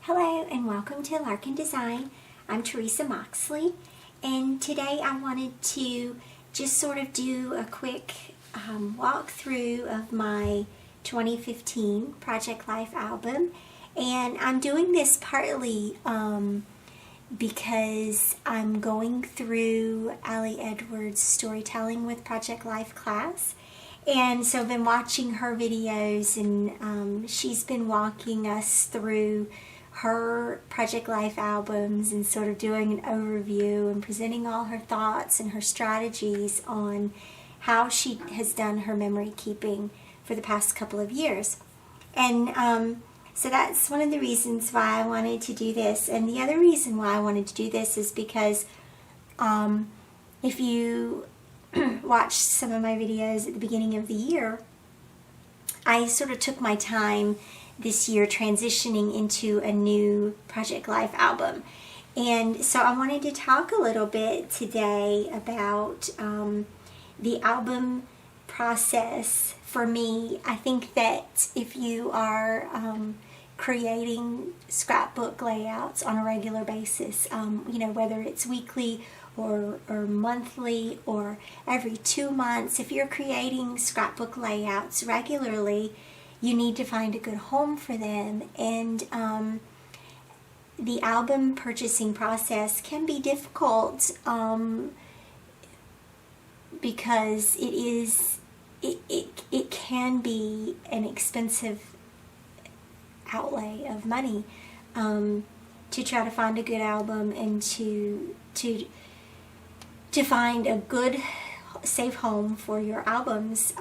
Hello and welcome to Larkin Design. I'm Theresa Moxley, and today I wanted to just sort of do a quick walkthrough of my 2015 Project Life album. And I'm doing this partly because I'm going through Ali Edwards' Storytelling with Project Life class. And so I've been watching her videos, and she's been walking us through her Project Life albums and sort of doing an overview and presenting all her thoughts and her strategies on how she has done her memory keeping for the past couple of years. And so that's one of the reasons why I wanted to do this. And the other reason why I wanted to do this is because if you watched some of my videos at the beginning of the year, I sort of took my time this year transitioning into a new Project Life album. And so I wanted to talk a little bit today about the album process. For me, I think that if you are creating scrapbook layouts on a regular basis, whether it's weekly or monthly or every 2 months, if you're creating scrapbook layouts regularly, you need to find a good home for them. And the album purchasing process can be difficult because it can be an expensive outlay of money to try to find a good album and to find a good safe home for your albums.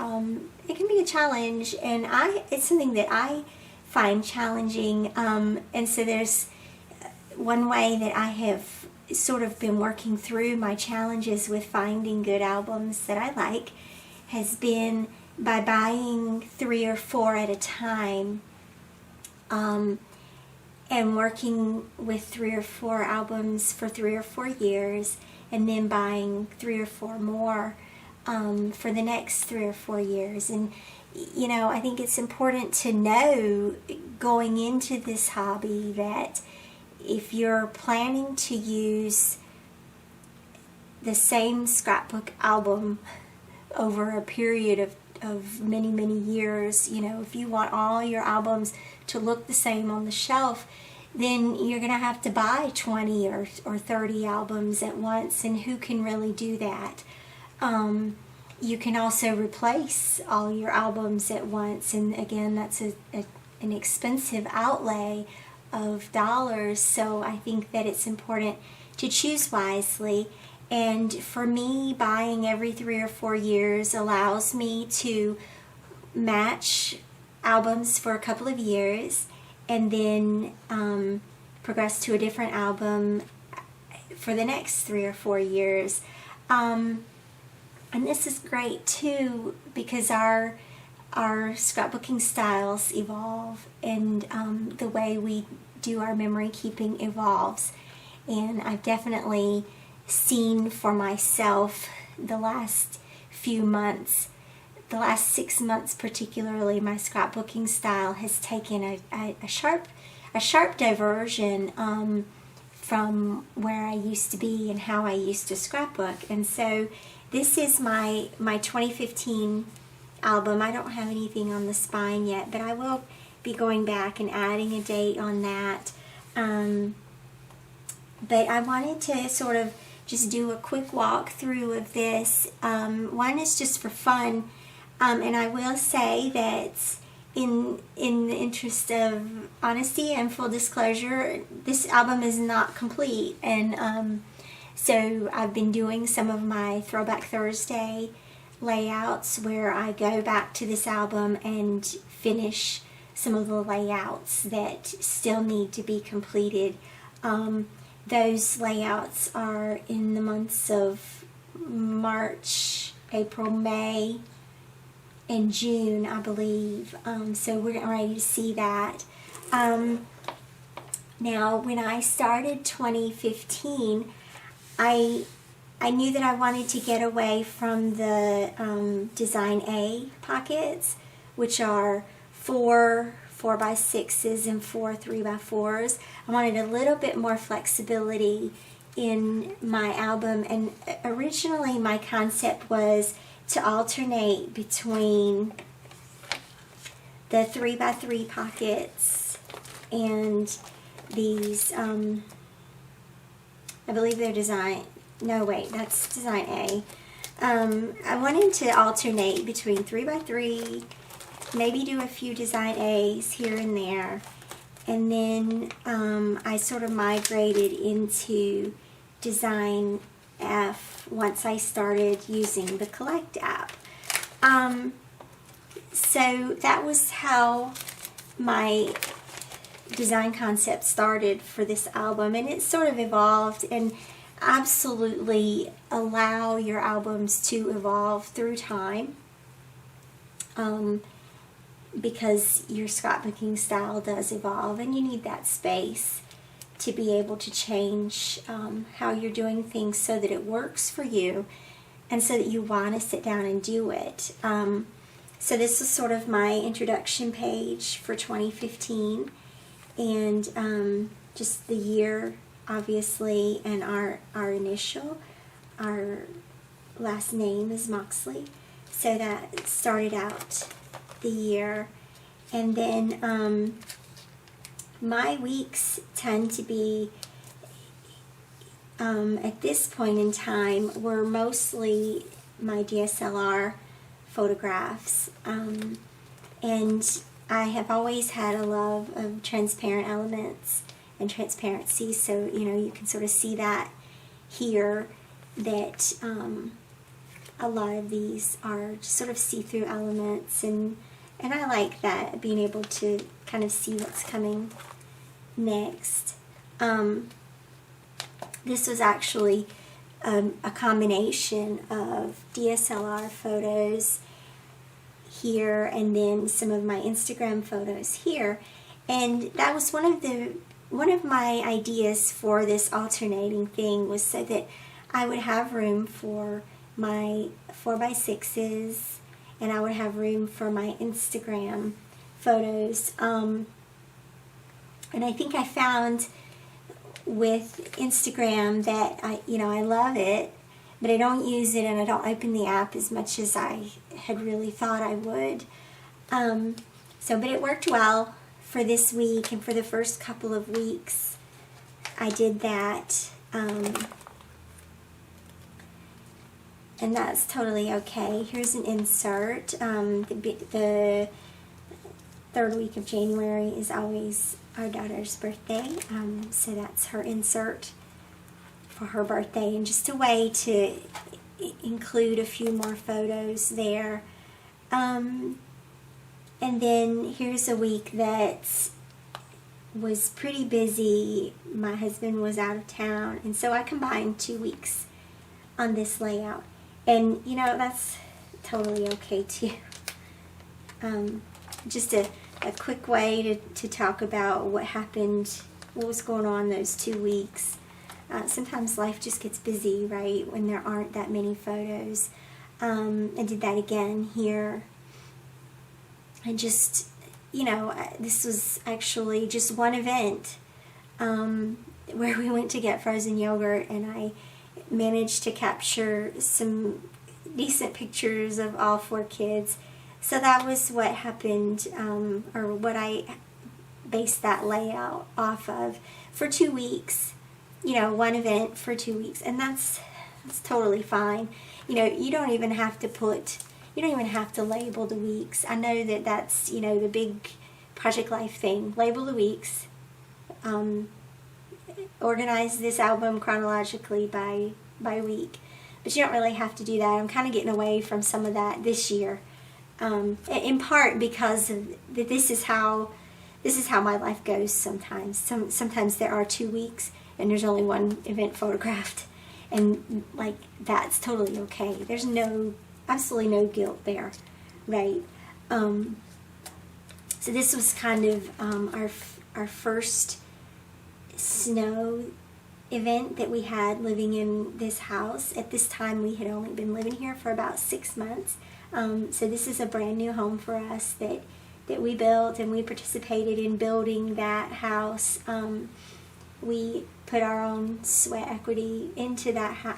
It can be a challenge, and it's something that I find challenging, and so there's one way that I have sort of been working through my challenges with finding good albums that I like has been by buying 3 or 4 at a time, and working with 3 or 4 albums for 3 or 4 years, and then buying 3 or 4 more for the next 3 or 4 years. And I think it's important to know going into this hobby that if you're planning to use the same scrapbook album over a period of many, many years, if you want all your albums to look the same on the shelf, then you're going to have to buy 20 or 30 albums at once, and who can really do that? You can also replace all your albums at once, and again, that's an expensive outlay of dollars, so I think that it's important to choose wisely. And for me, buying every 3 or 4 years allows me to match albums for a couple of years and then progress to a different album for the next 3 or 4 years. And this is great too because our scrapbooking styles evolve, and the way we do our memory keeping evolves. And I've definitely seen for myself the last few months, the last 6 months particularly, my scrapbooking style has taken a sharp diversion from where I used to be and how I used to scrapbook. And so this is my 2015 album. I don't have anything on the spine yet, but I will be going back and adding a date on that. But I wanted to sort of just do a quick walkthrough of this. One is just for fun, and I will say that in the interest of honesty and full disclosure, this album is not complete, and so I've been doing some of my Throwback Thursday layouts where I go back to this album and finish some of the layouts that still need to be completed. Those layouts are in the months of March, April, May, and June, I believe. So we're getting ready to see that. Now, when I started 2015, I knew that I wanted to get away from the Design A pockets, which are 4 4x6s and 4 3x4s. I wanted a little bit more flexibility in my album, and originally my concept was to alternate between the 3x3 pockets and these, I believe they're design, no wait, that's design A. I wanted to alternate between 3x3, maybe do a few design A's here and there, and then I sort of migrated into design F once I started using the Collect app. So that was how my design concept started for this album, and it sort of evolved. And absolutely allow your albums to evolve through time, because your scrapbooking style does evolve, and you need that space to be able to change how you're doing things so that it works for you and so that you want to sit down and do it. So this was sort of my introduction page for 2015, and just the year, obviously, and our initial, our last name is Moxley, so that started out the year. And then my weeks tend to be, at this point in time, were mostly my DSLR photographs, and I have always had a love of transparent elements and transparency, so you can sort of see that here, that a lot of these are just sort of see-through elements, and I like that, being able to kind of see what's coming next. This was actually a combination of DSLR photos here and then some of my Instagram photos here, and that was one of my ideas for this alternating thing, was so that I would have room for my 4x6s, and I would have room for my Instagram photos. And I think I found with Instagram that I love it, but I don't use it, and I don't open the app as much as I had really thought I would. But it worked well for this week, and for the first couple of weeks I did that, and that's totally okay. Here's an insert. The third week of January is always our daughter's birthday, so that's her insert for her birthday, and just a way to include a few more photos there. And then here's a week that was pretty busy. My husband was out of town, and so I combined 2 weeks on this layout, and that's totally okay too. Just a quick way to talk about what happened, what was going on those 2 weeks. Sometimes life just gets busy, right, when there aren't that many photos. I did that again here. And just, this was actually just one event where we went to get frozen yogurt, and I managed to capture some decent pictures of all 4 kids. So that was what happened, or what I based that layout off of for 2 weeks. One event for 2 weeks, and that's totally fine. You don't even have to label the weeks. I know that's the big Project Life thing. Label the weeks. Organize this album chronologically by week, but you don't really have to do that. I'm kind of getting away from some of that this year, in part because this is how my life goes. Sometimes there are 2 weeks and there's only one event photographed, and that's totally okay. There's absolutely no guilt there, right? So this was kind of our first snow event that we had living in this house. At this time, we had only been living here for about 6 months. So this is a brand new home for us that that we built, and we participated in building that house. We put our own sweat equity into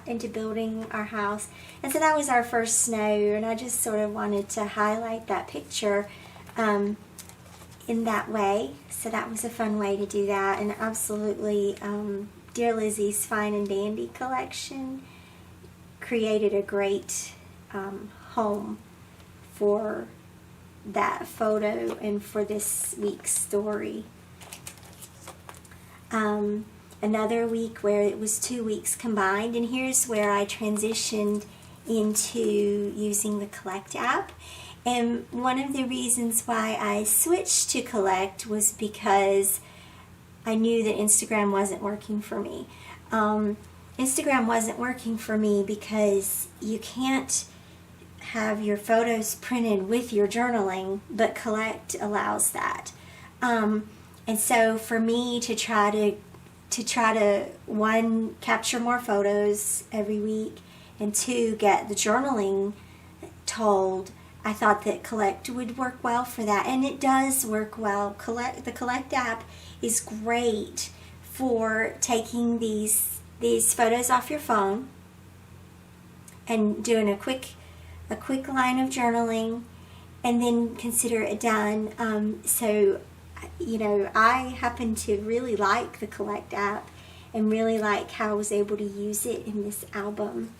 into building our house, and so that was our first snow. And I just sort of wanted to highlight that picture in that way. So that was a fun way to do that. And absolutely, Dear Lizzie's Fine and Dandy collection created a great home for that photo and for this week's story. Another week where it was 2 weeks combined, and here's where I transitioned into using the Collect app. And one of the reasons why I switched to Collect was because I knew that Instagram wasn't working for me. Instagram wasn't working for me because you can't have your photos printed with your journaling, but Collect allows that. And so for me to try to one, capture more photos every week, and two, get the journaling told, I thought that Collect would work well for that, and it does work well. The Collect app is great for taking these photos off your phone and doing a quick line of journaling, and then consider it done. So, you know, I happen to really like the Collect app and really like how I was able to use it in this album.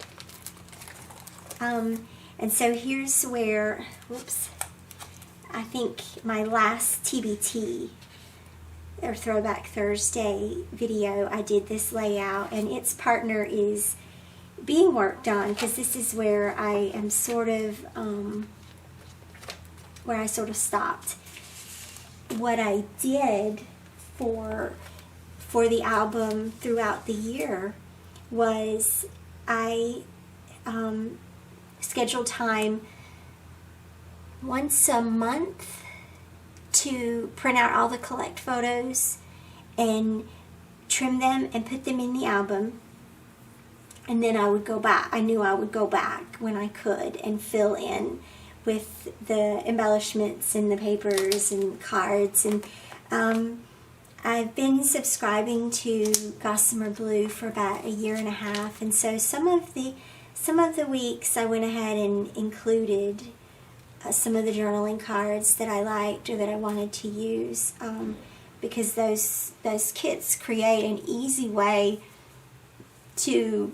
And so here's where, whoops, I think my last TBT, or Throwback Thursday video, I did this layout, and its partner is being worked on, because this is where I am sort of, where I sort of stopped. What I did for the album throughout the year was I scheduled time once a month to print out all the Collect photos and trim them and put them in the album. And then I would go back. I knew I would go back when I could and fill in with the embellishments and the papers and cards. And I've been subscribing to Gossamer Blue for about 1.5 years, and so some of the weeks I went ahead and included some of the journaling cards that I liked or that I wanted to use, because those kits create an easy way to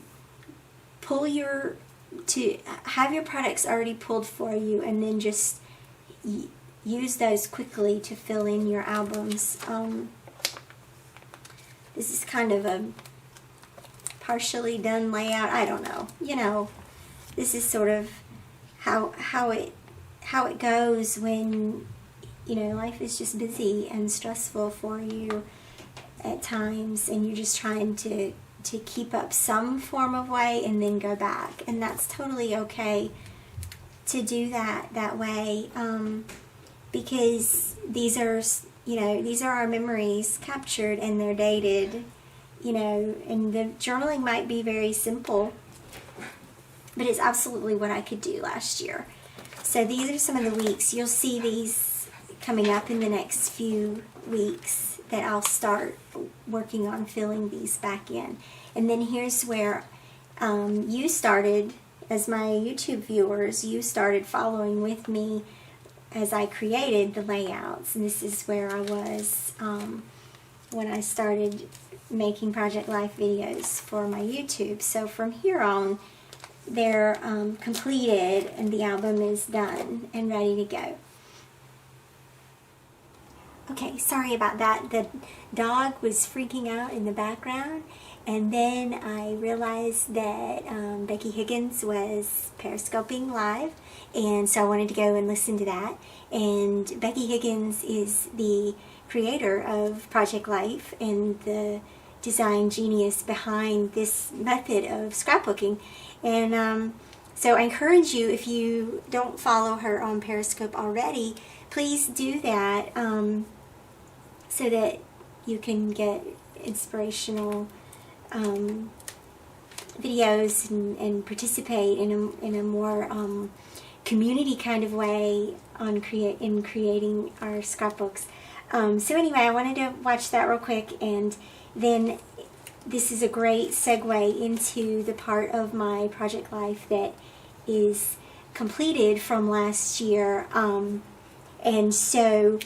have your products already pulled for you, and then just use those quickly to fill in your albums. This is kind of a partially done layout. I don't know. You know, this is sort of how it goes when, you know, life is just busy and stressful for you at times, and you're just trying to keep up some form of way and then go back. And that's totally okay to do that way, because these are, you know, these are our memories captured, and they're dated, you know, and the journaling might be very simple, but it's absolutely what I could do last year. So these are some of the weeks. You'll see these coming up in the next few weeks that I'll start working on filling these back in. And then here's where you started, as my YouTube viewers, you started following with me as I created the layouts. And this is where I was when I started making Project Life videos for my YouTube. So from here on, they're completed, and the album is done and ready to go. Okay, sorry about that. The dog was freaking out in the background, and then I realized that Becky Higgins was periscoping live, and so I wanted to go and listen to that. And Becky Higgins is the creator of Project Life and the design genius behind this method of scrapbooking. And so I encourage you, if you don't follow her on Periscope already, please do that, so that you can get inspirational videos and participate in a more community kind of way in creating our scrapbooks. So anyway, I wanted to watch that real quick, and then this is a great segue into the part of my project life that is completed from last year. And so,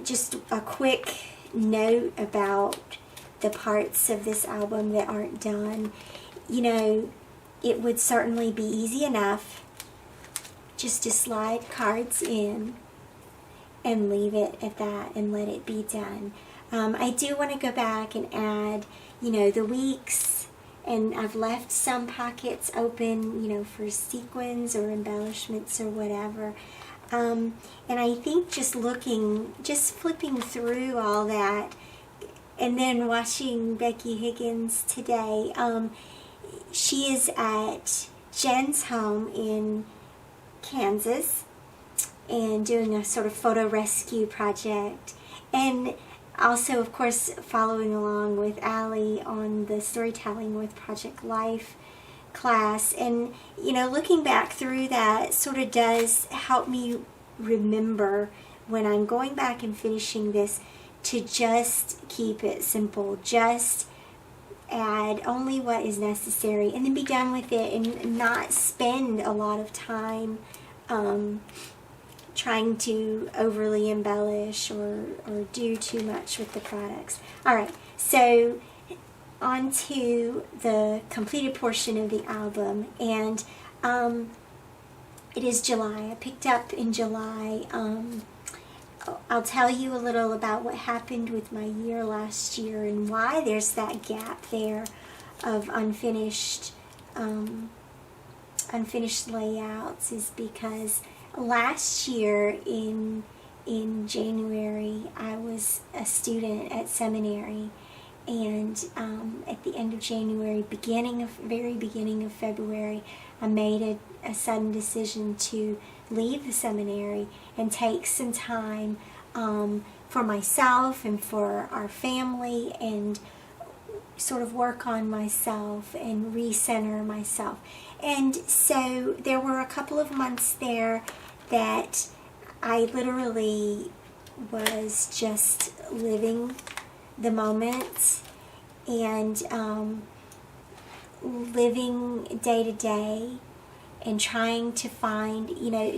just a quick note about the parts of this album that aren't done. It would certainly be easy enough just to slide cards in and leave it at that and let it be done. I do want to go back and add, the weeks, and I've left some pockets open, for sequins or embellishments or whatever. And I think just flipping through all that, and then watching Becky Higgins today, she is at Jen's home in Kansas and doing a sort of photo rescue project, and also, of course, following along with Allie on the Storytelling with Project Life class. And, looking back through that sort of does help me remember when I'm going back and finishing this to just keep it simple, just add only what is necessary and then be done with it, and not spend a lot of time trying to overly embellish or do too much with the products. Alright, so on to the completed portion of the album, and it is July. I picked up in July. I'll tell you a little about what happened with my year last year and why there's that gap there of unfinished layouts, is because last year in January I was a student at seminary, and at the end of January, very beginning of February, I made a sudden decision to leave the seminary and take some time for myself and for our family, and sort of work on myself and recenter myself. And so there were a couple of months there that I literally was just living the moment and living day to day and trying to find,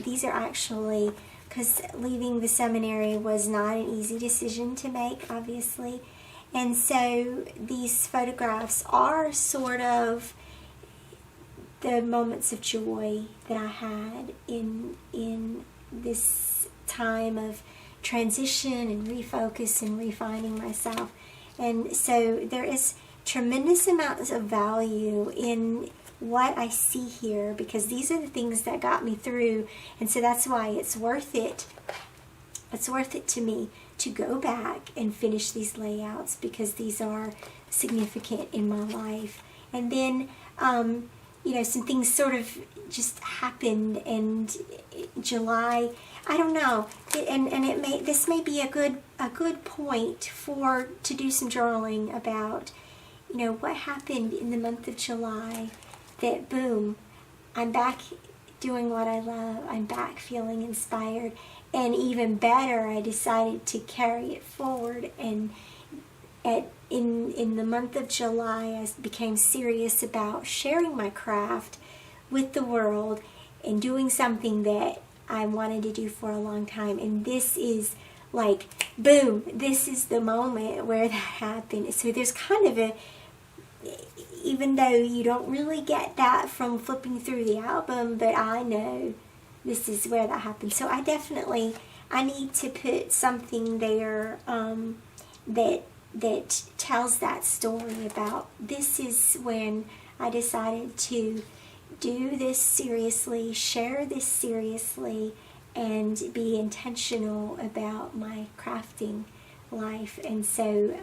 these are actually, because leaving the seminary was not an easy decision to make, obviously. And so these photographs are sort of the moments of joy that I had in this time of transition and refocus and refining myself. And so there is tremendous amounts of value in what I see here, because these are the things that got me through, and so that's why it's worth it. It's worth it to me to go back and finish these layouts, because these are significant in my life. And then some things sort of just happened, and July, I don't know, this may be a good point to do some journaling about, what happened in the month of July, that boom, I'm back doing what I love, I'm back feeling inspired, and even better, I decided to carry it forward. And in the month of July, I became serious about sharing my craft with the world and doing something that I wanted to do for a long time. And this is like, boom, this is the moment where that happened. So there's kind of even though you don't really get that from flipping through the album, but I know this is where that happened. So I need to put something there that tells that story about, this is when I decided to do this seriously, share this seriously, and be intentional about my crafting life. And so,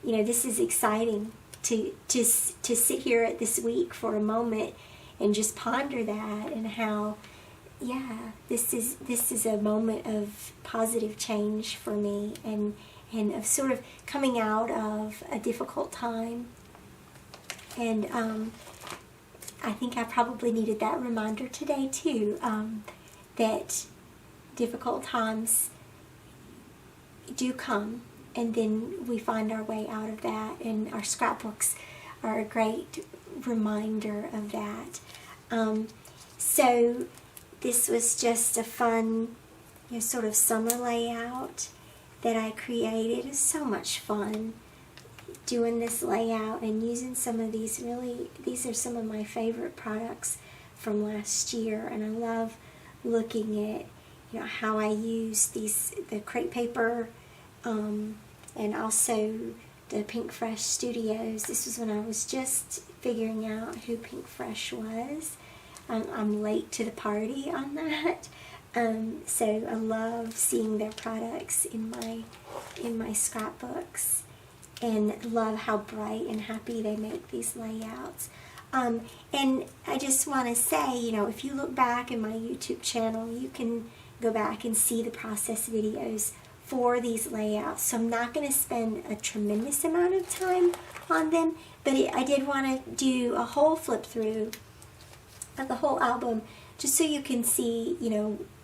this is exciting to sit here this week for a moment and just ponder that, and how, this is a moment of positive change for me, and of sort of coming out of a difficult time. And I think I probably needed that reminder today too, that difficult times do come, and then we find our way out of that, and our scrapbooks are a great reminder of that. So this was just a fun, sort of summer layout that I created. It was so much fun doing this layout and using some of these these are some of my favorite products from last year, and I love looking at how I use the crepe paper, and also the Pink Fresh Studios. This was when I was just figuring out who Pink Fresh was. I'm late to the party on that. So I love seeing their products in my scrapbooks, and love how bright and happy they make these layouts. And I just want to say, if you look back in my YouTube channel, you can go back and see the process videos for these layouts. So I'm not going to spend a tremendous amount of time on them, but I did want to do a whole flip through of the whole album, just so you can see,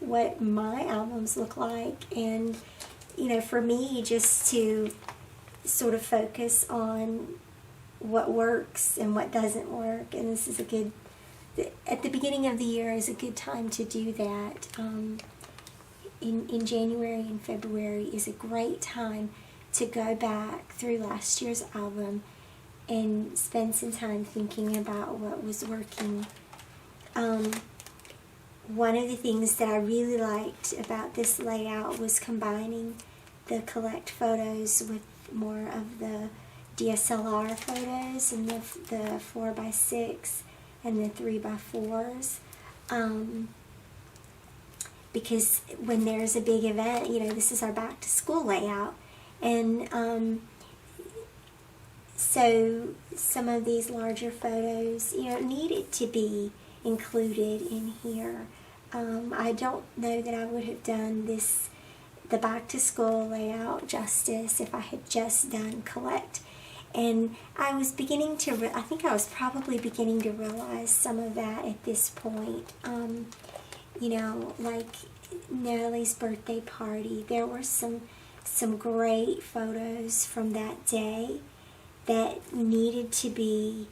what my albums look like, and, for me, just to sort of focus on what works and what doesn't work. And this is at the beginning of the year is a good time to do that. In January and February is a great time to go back through last year's album and spend some time thinking about what was working. One of the things that I really liked about this layout was combining the collect photos with more of the DSLR photos, and the 4x6 and the 3x4s. Because when there's a big event, this is our back to school layout, and so some of these larger photos, needed to be included in here. I don't know that I would have done the back to school layout justice if I had just done collect. And I was beginning to, I think I was probably beginning to realize some of that at this point. Like Natalie's birthday party, there were some great photos from that day that needed to be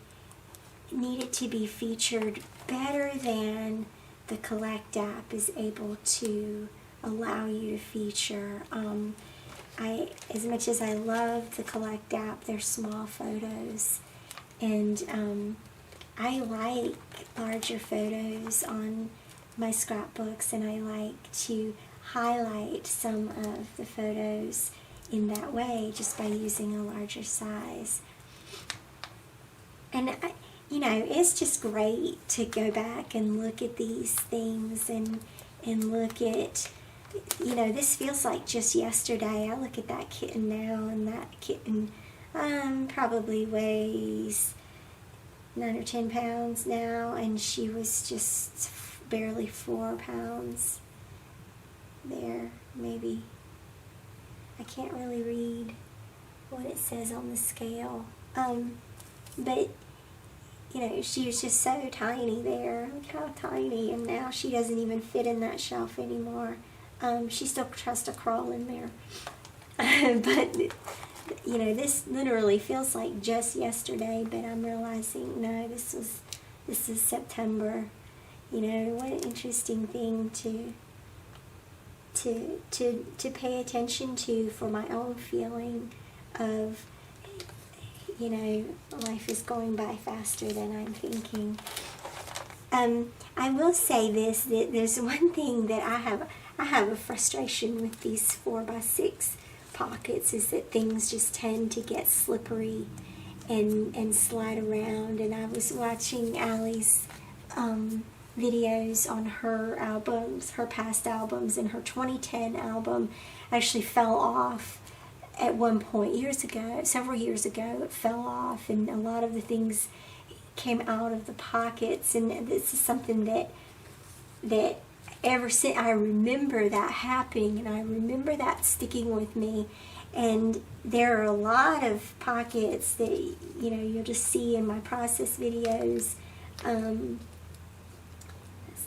featured better than the Collect app is able to allow you to feature. As much as I love the Collect app, they're small photos, and I like larger photos on my scrapbooks, and I like to highlight some of the photos in that way just by using a larger size. And it's just great to go back and look at these things and look at, this feels like just yesterday. I look at that kitten now, and that kitten probably weighs 9 or 10 pounds now, and she was just barely 4 pounds there, maybe. I can't really read what it says on the scale, but she was just so tiny there. Look how tiny, and now she doesn't even fit in that shelf anymore. She still tries to crawl in there. But, this literally feels like just yesterday, but I'm realizing, no, this is September. What an interesting thing to pay attention to for my own feeling of, life is going by faster than I'm thinking. I will say this, that there's one thing that I have a frustration with these 4x6 pockets, is that things just tend to get slippery and slide around. And I was watching Allie's videos on her albums, her past albums, and her 2010 album actually fell off at one point several years ago. It fell off, and a lot of the things came out of the pockets, and this is something that ever since I remember that happening, and I remember that sticking with me. And there are a lot of pockets that you'll just see in my process videos It's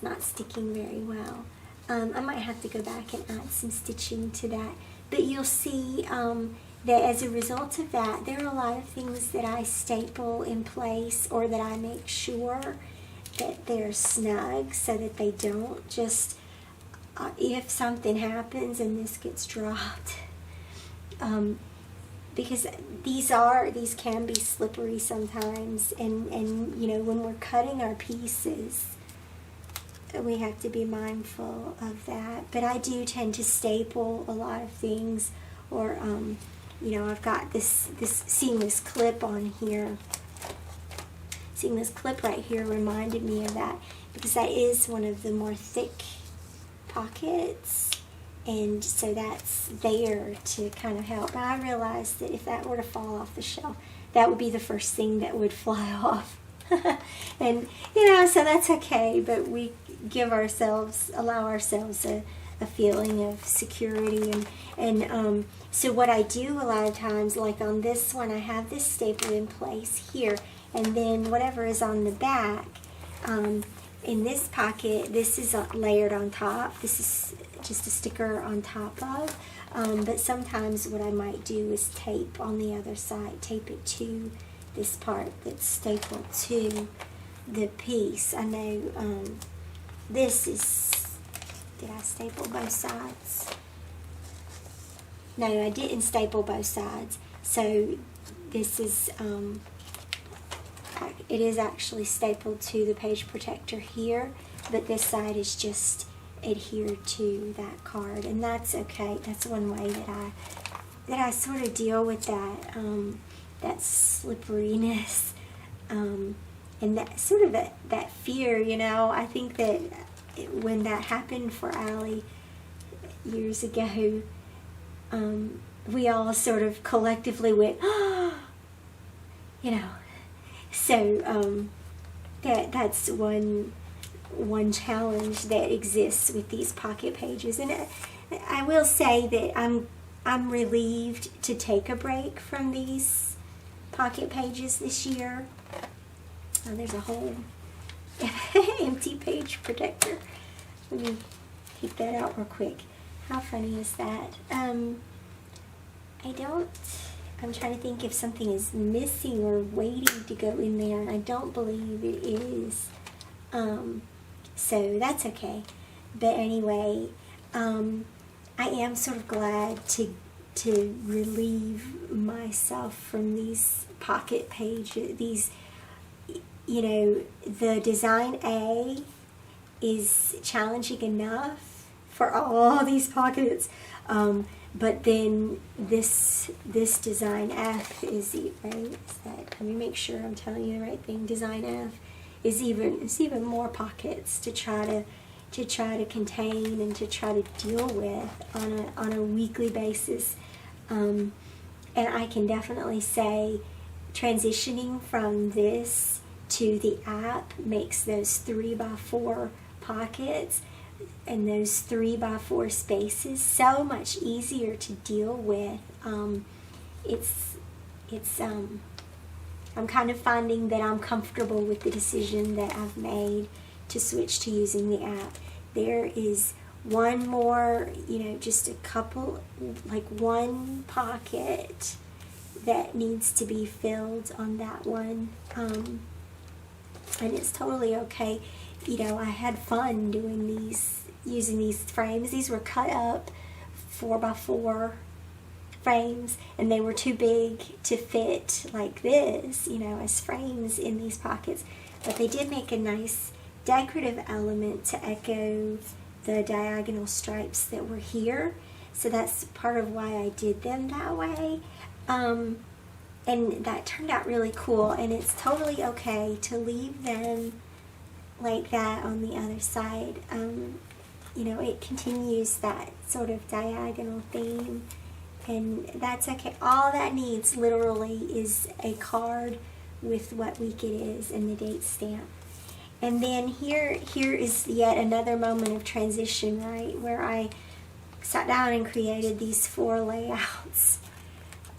not sticking very well. I might have to go back and add some stitching to that. But you'll see that as a result of that, there are a lot of things that I staple in place, or that I make sure that they're snug so that they don't just, if something happens and this gets dropped, because these can be slippery sometimes, and you know, when we're cutting our pieces, we have to be mindful of that. But I do tend to staple a lot of things, or you know, I've got this seamless clip on here. Seeing this clip right here reminded me of that, because that is one of the more thick pockets, and so that's there to kind of help. But I realized that if that were to fall off the shelf, that would be the first thing that would fly off. And you know, so that's okay, but we allow ourselves a feeling of security, and so what I do a lot of times, like on this one, I have this stapled in place here, and then whatever is on the back, in this pocket, this is layered on top. This is just a sticker on top of, but sometimes what I might do is tape on the other side, tape it to this part that's stapled to the piece. I know this is, did I staple both sides? No, I didn't staple both sides. So this is, it is actually stapled to the page protector here, but this side is just adhered to that card, and that's okay. That's one way that I sort of deal with that, that slipperiness, and that sort of that fear, you know. I think that when that happened for Allie years ago, we all sort of collectively went, oh, you know. So that's one challenge that exists with these pocket pages, and I will say that I'm relieved to take a break from these pocket pages this year. Oh, there's a whole empty page protector. Let me take that out real quick. How funny is that? I'm trying to think if something is missing or waiting to go in there, and I don't believe it is. So that's okay. But anyway, I am sort of glad to relieve myself from these pocket pages. These, you know, the design A is challenging enough for all these pockets, but then this design F is, right? Is that, let me make sure I'm telling you the right thing. Design F is even more pockets to try to contain and to try to deal with on a weekly basis. And I can definitely say transitioning from this to the app makes those 3x4 pockets and those 3x4 spaces so much easier to deal with. I'm kind of finding that I'm comfortable with the decision that I've made to switch to using the app. There is one more, you know, just a couple, like one pocket that needs to be filled on that one, and it's totally okay. You know, I had fun doing these, using these frames. These were cut up 4x4 frames, and they were too big to fit like this, you know, as frames in these pockets, but they did make a nice decorative element to echo the diagonal stripes that were here. So that's part of why I did them that way, and that turned out really cool. And it's totally okay to leave them like that on the other side. You know, it continues that sort of diagonal theme, and that's okay. All that needs literally is a card with what week it is and the date stamp. And then here is yet another moment of transition, right, where I sat down and created these 4 layouts,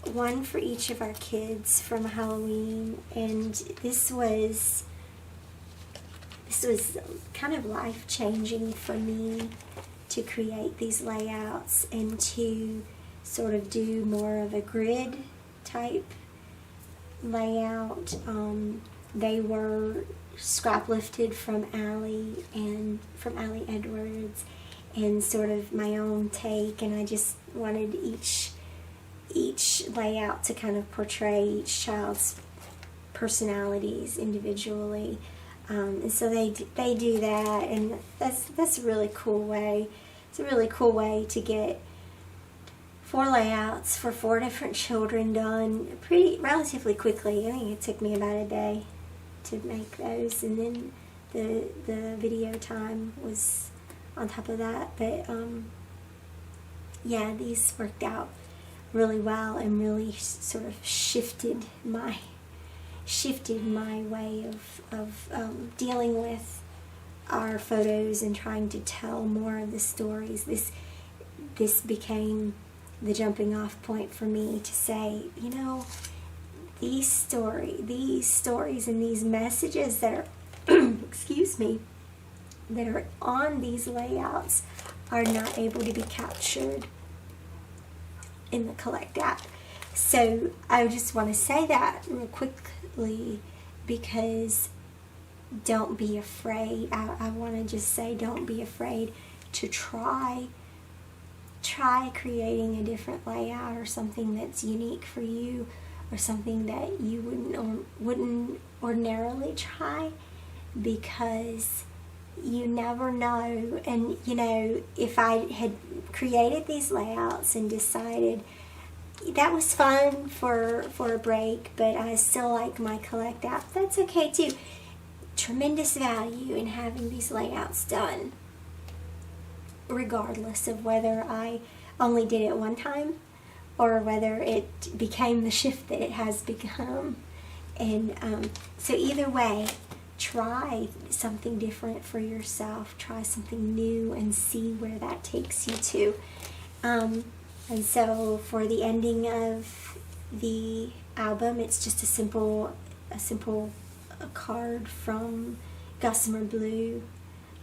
one for each of our kids from Halloween. And this was this was kind of life-changing for me to create these layouts and to sort of do more of a grid type layout. They were scrap lifted from Allie Edwards, and sort of my own take, and I just wanted each layout to kind of portray each child's personalities individually. And so they do that, and that's a really cool way. It's a really cool way to get 4 layouts for 4 different children done relatively quickly. I think it took me about a day to make those, and then the video time was on top of that. But yeah, these worked out really well and really sort of shifted my way of dealing with our photos and trying to tell more of the stories. This became the jumping off point for me to say, you know, these stories and these messages that are excuse me, that are on these layouts are not able to be captured in the Collect app. So I just want to say that real quickly, because don't be afraid. I want to just say, don't be afraid to try creating a different layout or something that's unique for you, or something that you wouldn't ordinarily try, because you never know. And you know, if I had created these layouts and decided that was fun for a break, but I still like my Collect app, that's okay too. Tremendous value in having these layouts done, regardless of whether I only did it one time or whether it became the shift that it has become. And so either way, try something different for yourself. Try something new and see where that takes you to. And so for the ending of the album, it's just a simple card from Gossamer Blue,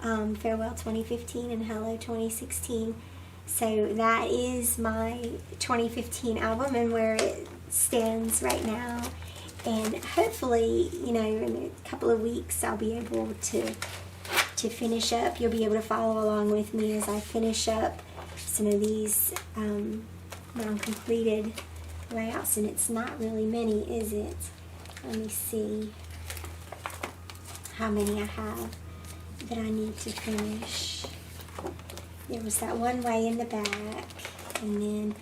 Farewell 2015 and Hello 2016. So that is my 2015 album and where it stands right now. And hopefully, you know, in a couple of weeks I'll be able to finish up. You'll be able to follow along with me as I finish up some of these non-completed layouts. And it's not really many, is it? Let me see how many I have that I need to finish. There was that one way in the back, and then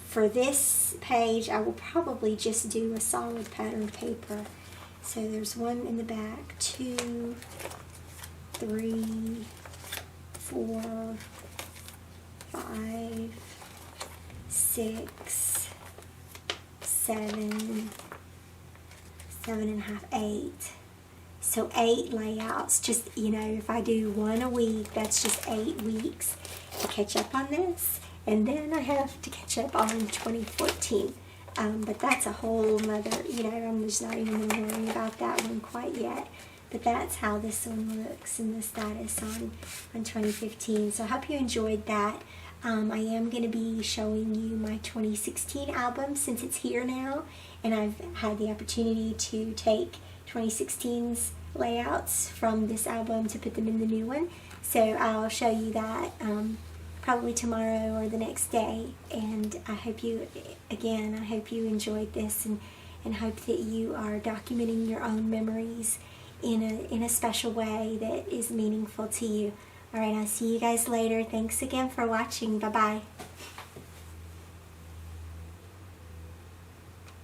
for this page I will probably just do a solid pattern paper. So there's one in the back, 2, 3, 4, 5, 6, 7, 7.5, 8. So 8 layouts. Just, you know, if I do one a week, that's just 8 weeks to catch up on this. And then I have to catch up on 2014. But that's a whole nother, you know, I'm just not even worrying about that one quite yet. But that's how this one looks and the status on 2015. So I hope you enjoyed that. I am going to be showing you my 2016 album since it's here now. And I've had the opportunity to take 2016's layouts from this album to put them in the new one. So I'll show you that probably tomorrow or the next day. And I hope you enjoyed this, and hope that you are documenting your own memories in a special way that is meaningful to you. Alright, I'll see you guys later. Thanks again for watching. Bye-bye.